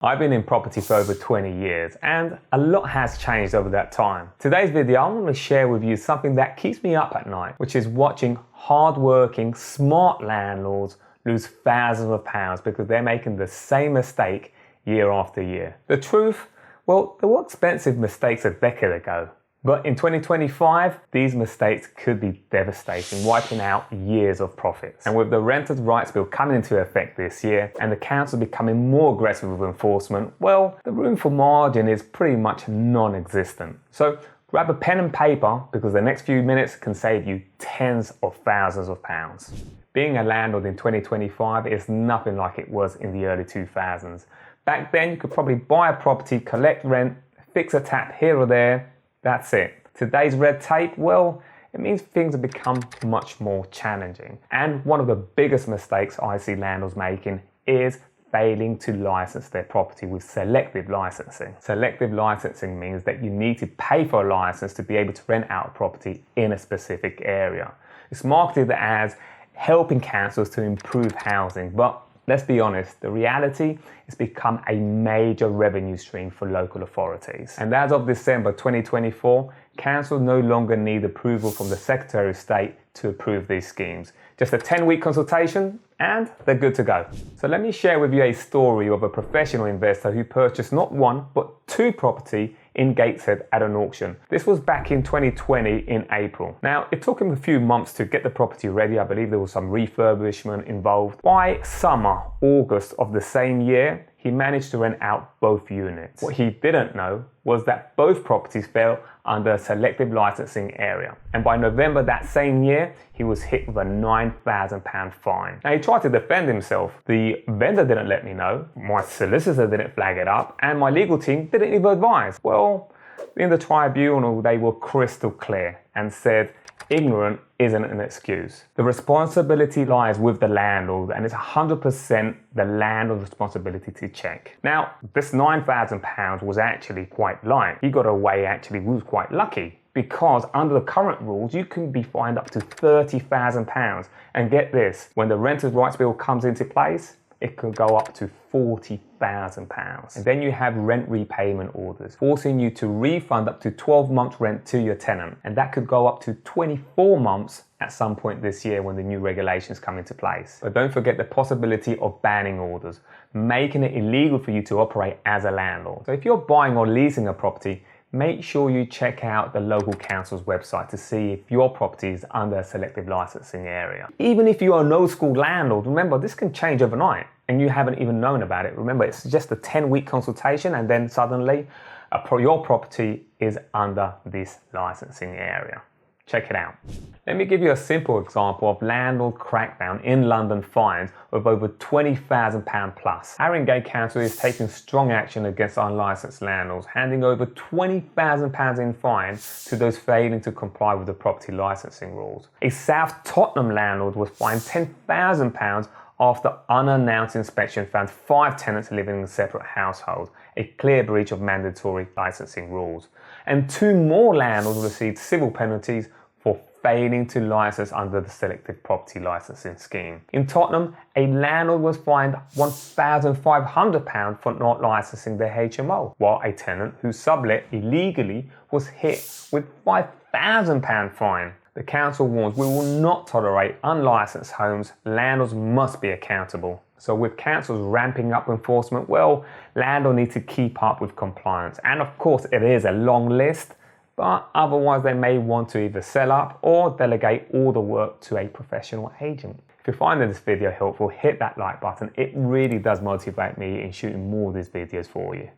I've been in property for over 20 years and a lot has changed over that time. Today's video, I want to share with you something that keeps me up at night, which is watching hard-working, smart landlords lose thousands of pounds because they're making the same mistake year after year. The truth? Well, there were expensive mistakes a decade ago. But in 2025, these mistakes could be devastating, wiping out years of profits. And with the Renters' Rights Bill coming into effect this year and the council becoming more aggressive with enforcement, well, the room for margin is pretty much non-existent. So grab a pen and paper because the next few minutes can save you tens of thousands of pounds. Being a landlord in 2025 is nothing like it was in the early 2000s. Back then, you could probably buy a property, collect rent, fix a tap here or there. That's it. Today's red tape, well, it means things have become much more challenging. And one of the biggest mistakes I see landlords making is failing to license their property with selective licensing. Selective licensing means that you need to pay for a license to be able to rent out a property in a specific area. It's marketed as helping councils to improve housing, but let's be honest, the reality has become a major revenue stream for local authorities. And as of December 2024, councils no longer need approval from the Secretary of State to approve these schemes. Just a 10-week consultation and they're good to go. So let me share with you a story of a professional investor who purchased not one, but two property in Gateshead at an auction. This was back in 2020 in April. Now, it took him a few months to get the property ready. I believe there was some refurbishment involved. By summer, August of the same year, he managed to rent out both units. What he didn't know was that both properties fell under a selective licensing area. And by November that same year, he was hit with a £9,000 fine. Now, he tried to defend himself. The vendor didn't let me know, my solicitor didn't flag it up, and my legal team didn't even advise. Well, in the tribunal, they were crystal clear and said, ignorant isn't an excuse. The responsibility lies with the landlord and it's 100% the landlord's responsibility to check. Now, this £9,000 was actually quite light. He got away actually, he was quite lucky because under the current rules, you can be fined up to £30,000. And get this, when the Renters' Rights Bill comes into place, it could go up to £40,000. And then you have rent repayment orders, forcing you to refund up to 12 months rent to your tenant. And that could go up to 24 months at some point this year when the new regulations come into place. But don't forget the possibility of banning orders, making it illegal for you to operate as a landlord. So if you're buying or leasing a property, make sure you check out the local council's website to see if your property is under a selective licensing area. Even if you are an old school landlord, remember this can change overnight and you haven't even known about it. Remember, it's just a 10-week consultation and then suddenly your property is under this licensing area. Check it out. Let me give you a simple example of landlord crackdown in London fines of over £20,000 plus. Haringey Council is taking strong action against unlicensed landlords, handing over £20,000 in fines to those failing to comply with the property licensing rules. A South Tottenham landlord was fined £10,000 after unannounced inspection found 5 tenants living in separate households, a clear breach of mandatory licensing rules. And 2 more landlords received civil penalties for failing to license under the selective property licensing scheme. In Tottenham, a landlord was fined £1,500 for not licensing their HMO, while a tenant who sublet illegally was hit with £5,000 fine. The council warns we will not tolerate unlicensed homes. Landlords must be accountable. So with councils ramping up enforcement, well, landlords need to keep up with compliance. And of course, it is a long list, but otherwise they may want to either sell up or delegate all the work to a professional agent. If you're finding this video helpful, hit that like button. It really does motivate me in shooting more of these videos for you.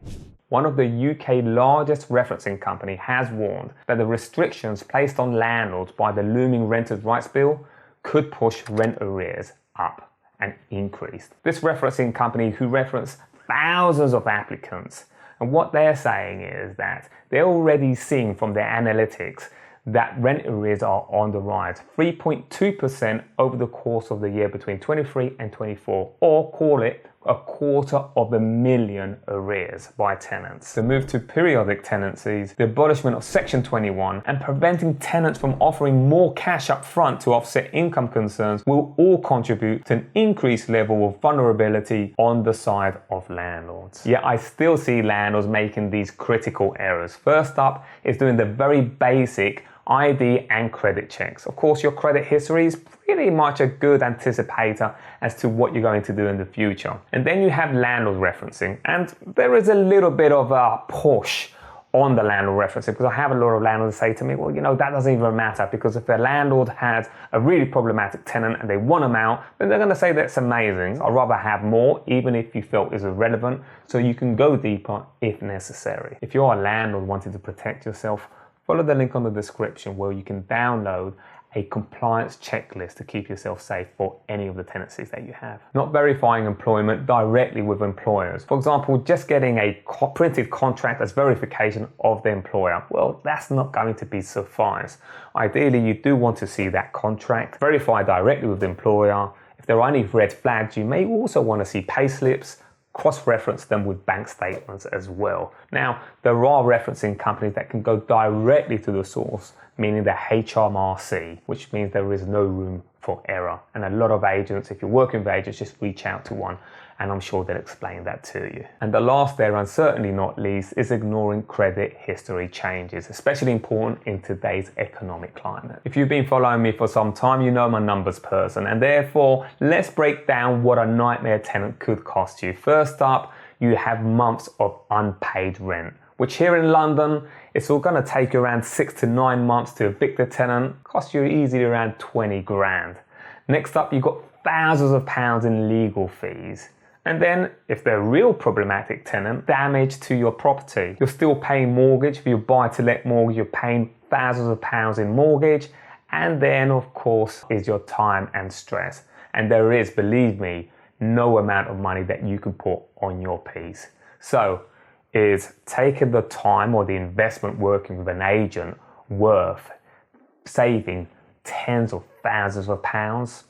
One of the UK's largest referencing company has warned that the restrictions placed on landlords by the looming Renters' Rights Bill could push rent arrears up and increase. This referencing company who referenced thousands of applicants, and what they're saying is that they're already seeing from their analytics that rent arrears are on the rise, 3.2% over the course of the year between 23 and 24, or call it 250,000 arrears by tenants. The move to periodic tenancies, the abolishment of Section 21, and preventing tenants from offering more cash up front to offset income concerns will all contribute to an increased level of vulnerability on the side of landlords. Yet I still see landlords making these critical errors. First up is doing the very basic ID and credit checks. Of course, your credit history is pretty much a good anticipator as to what you're going to do in the future. And then you have landlord referencing, and there is a little bit of a push on the landlord referencing, because I have a lot of landlords say to me, well, that doesn't even matter, because if their landlord has a really problematic tenant and they want them out, then they're going to say that's amazing. I'd rather have more, even if you felt is irrelevant, so you can go deeper if necessary. If you're a landlord wanting to protect yourself, follow the link on the description where you can download a compliance checklist to keep yourself safe for any of the tenancies that you have. Not verifying employment directly with employers. For example, just getting a printed contract as verification of the employer. Well, that's not going to be suffice. Ideally, you do want to see that contract, verify directly with the employer. If there are any red flags, you may also want to see payslips, cross-reference them with bank statements as well. Now, there are referencing companies that can go directly to the source, meaning the HMRC, which means there is no room for error. And a lot of agents, if you're working with agents, just reach out to one, and I'm sure they'll explain that to you. And the last there, and certainly not least, is ignoring credit history changes, especially important in today's economic climate. If you've been following me for some time, you know I'm a numbers person, and therefore, let's break down what a nightmare tenant could cost you. First up, you have months of unpaid rent, which here in London, it's all going to take you around 6 to 9 months to evict a tenant, cost you easily around 20 grand. Next up, you've got thousands of pounds in legal fees. And then, if they're a real problematic tenant, damage to your property. You're still paying mortgage. If you buy to let mortgage, you're paying thousands of pounds in mortgage. And then, of course, is your time and stress. And there is, believe me, no amount of money that you can put on your piece. So, is taking the time or the investment working with an agent worth saving tens of thousands of pounds?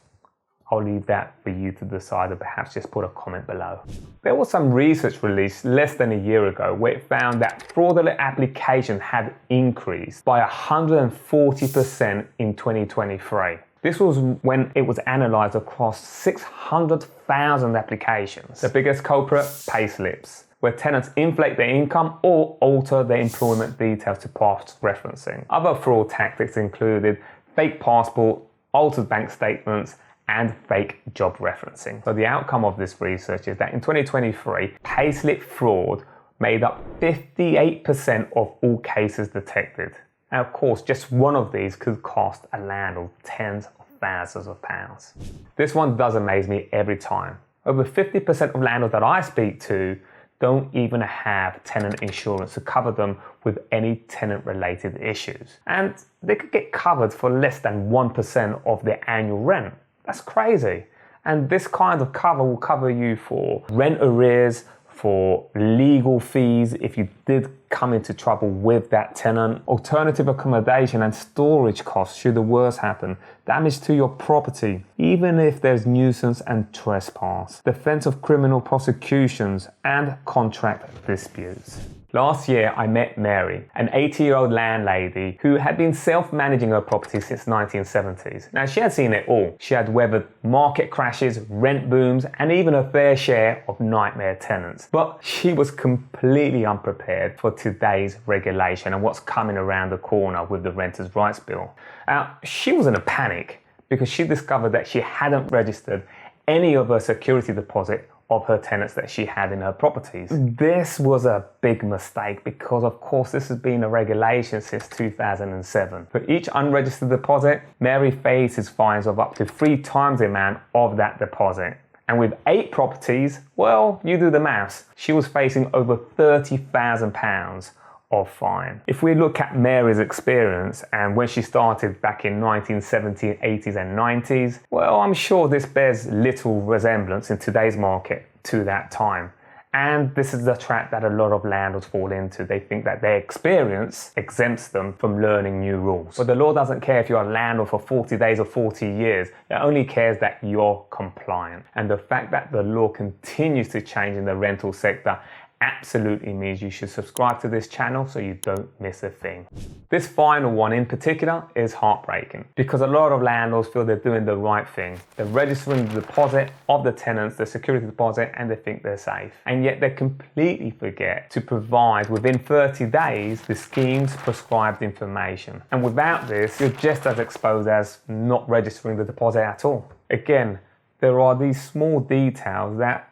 I'll leave that for you to decide, or perhaps just put a comment below. There was some research released less than a year ago where it found that fraudulent applications had increased by 140% in 2023. This was when it was analysed across 600,000 applications. The biggest culprit, payslips, where tenants inflate their income or alter their employment details to past referencing. Other fraud tactics included fake passport, altered bank statements, and fake job referencing. So the outcome of this research is that in 2023, payslip fraud made up 58% of all cases detected. Now, of course, just one of these could cost a landlord tens of thousands of pounds. This one does amaze me every time. Over 50% of landlords that I speak to don't even have tenant insurance to cover them with any tenant-related issues. And they could get covered for less than 1% of their annual rent. That's crazy. And this kind of cover will cover you for rent arrears, for legal fees if you did come into trouble with that tenant, alternative accommodation and storage costs should the worst happen, damage to your property, even if there's nuisance and trespass, defense of criminal prosecutions, and contract disputes. Last year, I met Mary, an 80-year-old landlady who had been self-managing her property since 1970s. Now, she had seen it all. She had weathered market crashes, rent booms, and even a fair share of nightmare tenants. But she was completely unprepared for today's regulation and what's coming around the corner with the Renters' Rights Bill. Now, she was in a panic because she discovered that she hadn't registered any of her security deposit of her tenants that she had in her properties. This was a big mistake because, of course, this has been a regulation since 2007. For each unregistered deposit, Mary faces fines of up to 3 times the amount of that deposit. And with 8 properties, well, you do the maths. She was facing over £30,000 of fine. If we look at Mary's experience and when she started back in 1970s, 80s and 90s, well, I'm sure this bears little resemblance in today's market to that time. And this is the trap that a lot of landlords fall into. They think that their experience exempts them from learning new rules. But the law doesn't care if you're a landlord for 40 days or 40 years. It only cares that you're compliant. And the fact that the law continues to change in the rental sector absolutely means you should subscribe to this channel so you don't miss a thing. This final one in particular is heartbreaking because a lot of landlords feel they're doing the right thing. They're registering the deposit of the tenants, the security deposit, and they think they're safe. And yet they completely forget to provide within 30 days the scheme's prescribed information. And without this, you're just as exposed as not registering the deposit at all. Again, there are these small details that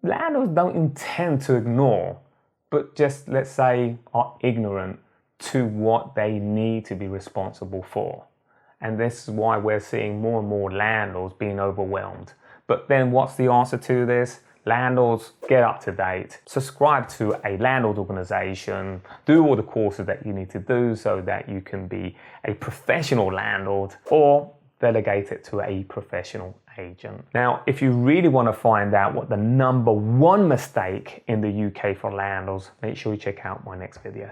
landlords don't intend to ignore, but just, let's say, are ignorant to what they need to be responsible for. And this is why we're seeing more and more landlords being overwhelmed. But then what's the answer to this? Landlords, get up to date, subscribe to a landlord organization, do all the courses that you need to do so that you can be a professional landlord, or delegate it to a professional agent. Now, if you really want to find out what the #1 mistake in the UK for landlords, make sure you check out my next video.